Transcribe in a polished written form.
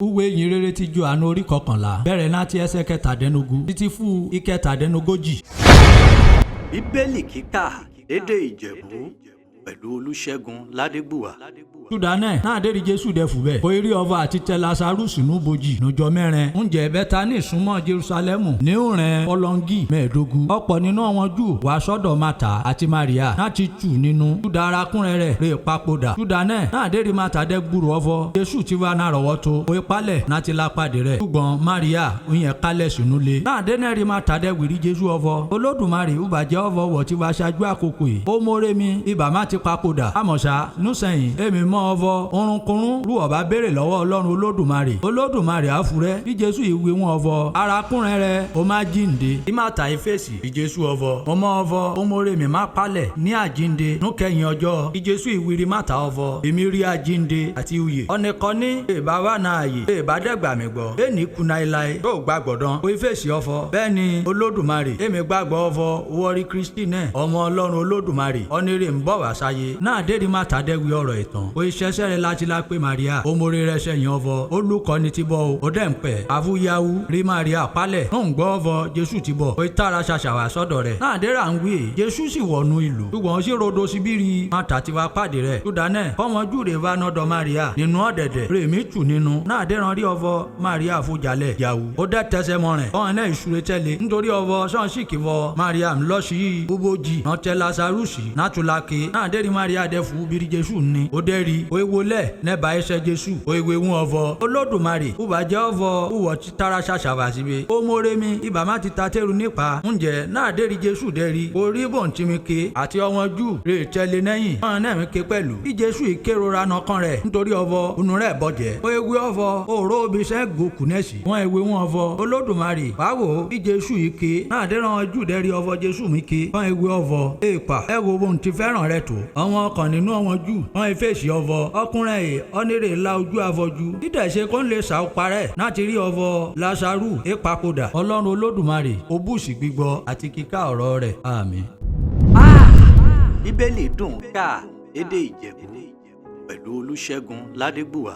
Ìwé ìyìnrere ti Jòhánù orí 11 bẹ̀rẹ̀ láti ẹsẹ̀ 17 títí fún 37. Bíbélì kíkà lédè Ìjẹ̀bú pẹ̀lú Olúṣẹ́gun Ládégbùwà. Júdánẹ̀ náà dérí Jésù dẹ̀fù bẹ́ẹ̀. Kò rí ọba àti tẹ Lásárù sínú bojì lọ́jọ́ mẹ́rin. Ǹjẹ́ Bẹ́tánì súnmọ́ Jerúsálẹ́mù ní òrìn ọlọ́ngì 15. Ọ̀pọ̀ nínú àwọn Júù wá sọ́dọ̀ Mátà àti Màríà láti tù nínú. Júdà arákùnrin rẹ̀ rè papòdà. Júdánẹ̀ náà dérí Mátà dẹ́ gbúrò ọ̀fọ̀. Jésù ti wá náà rọ̀wọ́ tó. Ó palẹ̀ láti lápàdé rẹ̀. Ṣùgbọ́n Màríà òyìn kálẹ̀ sínú lé. Náà dénẹ́ rí Mátà dẹ́ wìrí Jésù ọ̀fọ̀. Olódùmarè ó bàjẹ́ ọ̀fọ̀ wọ̀ tí wá ṣáájú àkókò yìí. Ó mórè mi ibà má ti papòdà. Àmọ̀ṣá nùsẹ̀yìn èmi mọ́ ọ̀fọ̀ orunkunrun rú ọba béèrè lọ́wọ́ Ọlọ́run Olódùmarè àfúrẹ́ bí Jésù ìwé wọn ọ̀fọ̀ arákùnrin rẹ̀ ó má jíǹde ìmàtà ìfèsì bí Jésù ọ̀fọ̀ ọmọ ọ̀fọ̀ ọmọrè mi má palẹ̀ ní àjíǹde nùkẹyìn ọjọ́ bí Jésù ìwírí màtà ọ̀fọ̀ èmi rí àjíǹde àti uyè ọ̀nìkọ́ni èbá wà náà ààyè èbá dẹ́gbà mi gbọ́ èní kùnà ìlàyé tó gbàgbọ́dán ó ìfèsì ọ̀fọ̀ bẹ́ẹ̀ ni Olódùmarè èmi gbàgbọ́ ọ̀fọ̀ wọ́rí Kristi náà ọmọ Ọlọ́run Olódùmarè ọ̀nìrè ń bọ̀ wá sáyé náà dérí màtà dẹ́wì ọ̀rọ̀ ìtàn ó ìṣẹ́ṣẹ́ rẹ̀ láti la pé Màríà ọmọrè rẹ̀ sẹ́yìn ọ̀fọ̀ olùkọ́ni ti bọ̀ ó dẹ̀ ń pẹ̀ àfúyáwú rí Màríà palẹ̀ ń gbọ́ ọ̀fọ̀ Jésù ti bọ̀ ó ìtara ṣàṣàwà sọ́dọ̀ rẹ̀ náà dẹ́rà ń wí Jésù sì wọ̀nù ìlú ṣùgbọ́n sí rodo síbírí Mátà ti wá pàdé rẹ̀ Júdánẹ̀ fọmọ Júùrè va nọ́dọ̀ Màríà nínú ọ̀dẹ̀dẹ̀ rèmí tù nínú náà dẹ́ran rí ọ̀fọ̀ Màríà fújalẹ̀ yàwó ó dẹ́ tẹsẹ̀ mọ́rẹ̀ ọ̀hún náà ìṣúre tẹ́lẹ̀ nítorí ọ̀fọ̀ sọ́ọ̀sì kìfọ̀ Màríà ń lọ sí búbójì náà tẹ Lásárù sí nátúlákè náà dẹ́rì Màríà dẹ́ fún bírí Jésù ní ó dẹ́rì ó ewolẹ̀ nẹ́bàá ẹsẹ̀ Jésù ó ewé wọn ọ̀fọ̀ Olódùmarè ubàjẹ́ ọ̀fọ̀ uwọ̀ ti tara ṣàṣàwà síbi ó mórè mi ibà má ti ta tẹ́rù nípa ǹjẹ́ náà dẹ́rì Jésù dẹ́rì orí bòǹtìmíkè àti ọmọ Júù rè tẹ́lẹ̀ nẹ́yìn ọ̀hún náà mi ké pẹ̀lú bí Jésù ìkérora nọkàn rẹ̀ nítorí ọ̀fọ̀ onú rẹ̀ bọ̀jẹ̀ ó ewé ọ̀fọ̀ òró obi sẹ́ gòkù nẹ́sì wọ́n ewé wọn ọ̀fọ̀ Olódùmarè báwo bí Jésù ìké náà dẹ́ràn Júù dẹ́rì ọ̀fọ̀ Jésù mi ké wọ́n ewé ọ̀fọ̀ èèpà ẹ wo bóun ti fẹ́ràn rẹ̀ tó àwọn ọkàn nínú àwọn Júù wọ́n ìfèsì ọ̀fọ̀ ọkùnrin ẹ̀ ọ́nẹ́rẹ̀ la ojú afọ́jú dídẹ̀ ṣe kó ń lè ṣàó parẹ́ láti rí ọ̀fọ̀ Lásárù ìpapòdà Ọlọ́run Olódùmarè ó bùsì gbígbọ́ àti kíkà ọ̀rọ̀ rẹ̀ àmín. Bíbélì dùn ká lédè Ìjẹ̀bú pẹ̀lú Olúṣẹ́gun Ládégbùwà.